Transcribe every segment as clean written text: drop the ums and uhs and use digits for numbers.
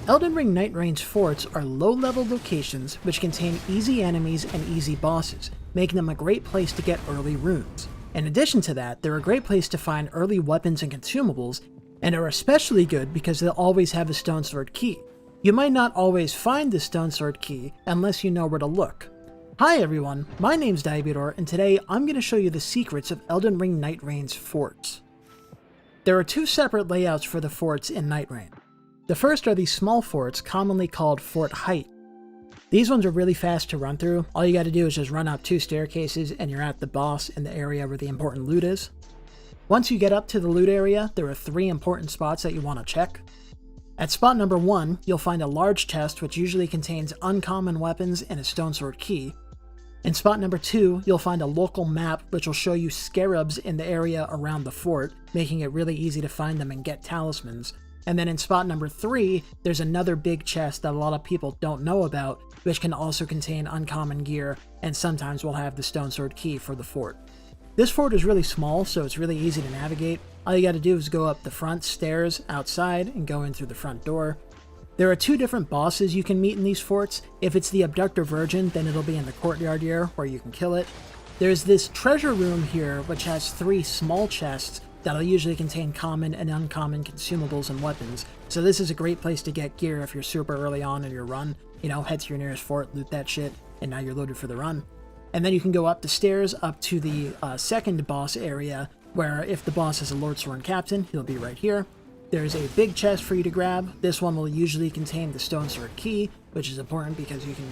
Elden Ring Nightreign's forts are low-level locations which contain easy enemies and easy bosses, making them a great place to get early runes. In addition to that, they're a great place to find early weapons and consumables, and are especially good because they'll always have a Stonesword Key. You might not always find the Stonesword Key unless you know where to look. Hi everyone, my name's Diabetor, and today I'm going to show you the secrets of Elden Ring Nightreign's forts. There are two separate layouts for the forts in Nightreign. The first are these small forts, commonly called Fort Haight. These ones are really fast to run through. All you gotta do is just run up 2 staircases and you're at the boss in the area where the important loot is. Once you get up to the loot area, there are 3 important spots that you want to check. At spot number 1, you'll find a large chest which usually contains uncommon weapons and a Stonesword Key. In spot number 2, you'll find a local map which will show you scarabs in the area around the fort, making it really easy to find them and get talismans. And then in spot number 3, there's another big chest that a lot of people don't know about, which can also contain uncommon gear, and sometimes will have the Stonesword Key for the fort. This fort is really small, so it's really easy to navigate. All you gotta do is go up the front stairs outside and go in through the front door. There are 2 different bosses you can meet in these forts. If it's the Abductor Virgin, then it'll be in the courtyard here, where you can kill it. There's this treasure room here, which has 3 small chests that'll usually contain common and uncommon consumables and weapons. So this is a great place to get gear if you're super early on in your run. You know, head to your nearest fort, loot that shit, and now you're loaded for the run. And then you can go up the stairs up to the second boss area, where if the boss is a Lordsworn Captain, he'll be right here. There's a big chest for you to grab. This one will usually contain the Stonesword Key, which is important because you can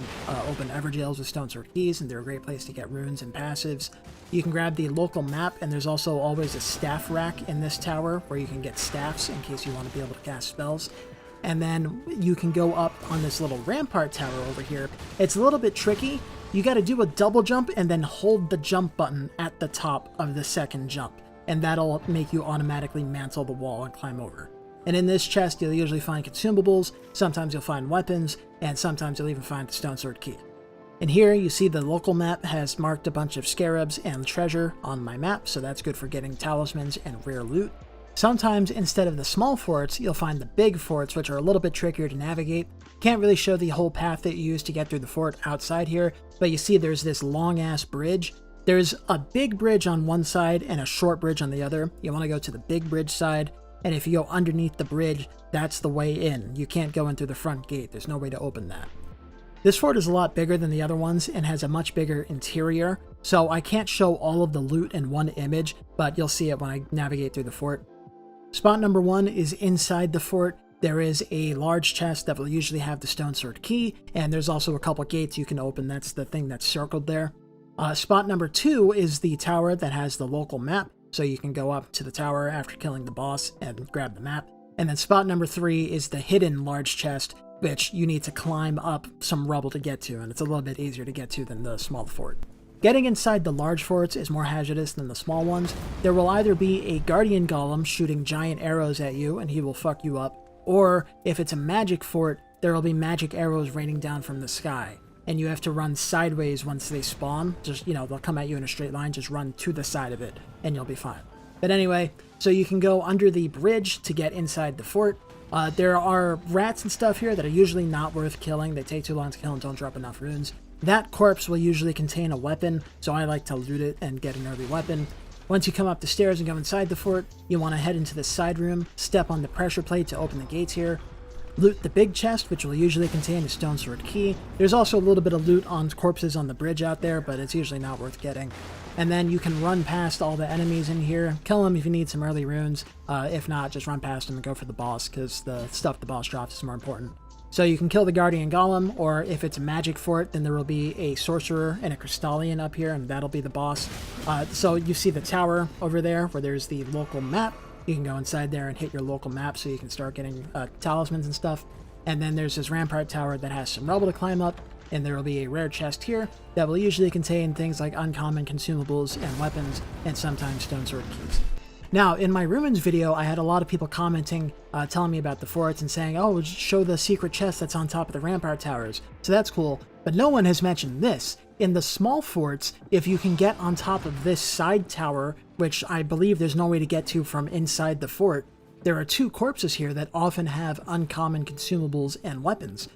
open Everjails with Stonesword Keys, and they're a great place to get runes and passives. You can grab the local map, and there's also always a staff rack in this tower where you can get staffs in case you want to be able to cast spells. And then you can go up on this little rampart tower over here. It's a little bit tricky. You got to do a double jump and then hold the jump button at the top of the second jump, and that'll make you automatically mantle the wall and climb over. And in this chest, you'll usually find consumables, sometimes you'll find weapons, and sometimes you'll even find the Stonesword Key. And here you see the local map has marked a bunch of scarabs and treasure on my map, so that's good for getting talismans and rare loot. Sometimes instead of the small forts, you'll find the big forts, which are a little bit trickier to navigate. Can't really show the whole path that you use to get through the fort outside here, but you see there's this long-ass bridge. There's a big bridge on one side and a short bridge on the other. You want to go to the big bridge side, and if you go underneath the bridge, that's the way in. You can't go in through the front gate. There's no way to open that. This fort is a lot bigger than the other ones and has a much bigger interior, so I can't show all of the loot in one image, but you'll see it when I navigate through the fort. Spot number 1 is inside the fort. There is a large chest that will usually have the Stonesword Key, and there's also a couple gates you can open. That's the thing that's circled there. Spot number 2 is the tower that has the local map, so you can go up to the tower after killing the boss and grab the map. And then spot number 3 is the hidden large chest, which you need to climb up some rubble to get to, and it's a little bit easier to get to than the small fort. Getting inside the large forts is more hazardous than the small ones. There will either be a guardian golem shooting giant arrows at you and he will fuck you up, or if it's a magic fort, there will be magic arrows raining down from the sky, and you have to run sideways once they spawn. Just, you know, they'll come at you in a straight line, just run to the side of it and you'll be fine. But anyway, so you can go under the bridge to get inside the fort. There are rats and stuff here that are usually not worth killing. They take too long to kill and don't drop enough runes. That corpse will usually contain a weapon, so I like to loot it and get an early weapon. Once you come up the stairs and go inside the fort, you want to head into the side room, step on the pressure plate to open the gates here, loot the big chest, which will usually contain a Stonesword Key. There's also a little bit of loot on corpses on the bridge out there, but it's usually not worth getting. And then you can run past all the enemies in here, kill them if you need some early runes. If not, just run past them and go for the boss, because the stuff the boss drops is more important. So you can kill the Guardian Golem, or if it's a magic fort, then there will be a Sorcerer and a Crystallian up here, and that'll be the boss. So you see the tower over there, where there's the local map. You can go inside there and hit your local map so you can start getting talismans and stuff. And then there's this rampart tower that has some rubble to climb up, and there will be a rare chest here that will usually contain things like uncommon consumables and weapons, and sometimes Stonesword Keys. Now, in my Ruins video, I had a lot of people commenting, telling me about the forts and saying, oh, show the secret chest that's on top of the rampart towers. So that's cool, but no one has mentioned this. In the small forts, if you can get on top of this side tower, which I believe there's no way to get to from inside the fort, there are 2 corpses here that often have uncommon consumables and weapons,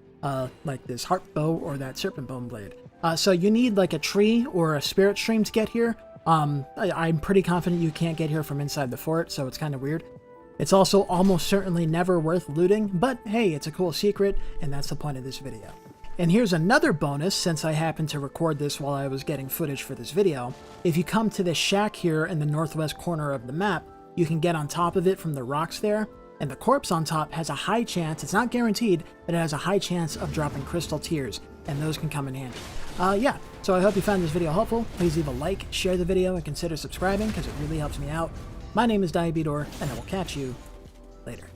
like this harp bow or that serpent bone blade. So you need like a tree or a spirit stream to get here. I'm pretty confident you can't get here from inside the fort, so it's kind of weird. It's also almost certainly never worth looting, but hey, it's a cool secret, and that's the point of this video. And here's another bonus, since I happened to record this while I was getting footage for this video. If you come to this shack here in the northwest corner of the map, you can get on top of it from the rocks there, and the corpse on top has a high chance, it's not guaranteed, but it has a high chance of dropping crystal tears, and those can come in handy. Yeah, so I hope you found this video helpful. Please leave a like, share the video, and consider subscribing, because it really helps me out. My name is Diabedor, and I will catch you later.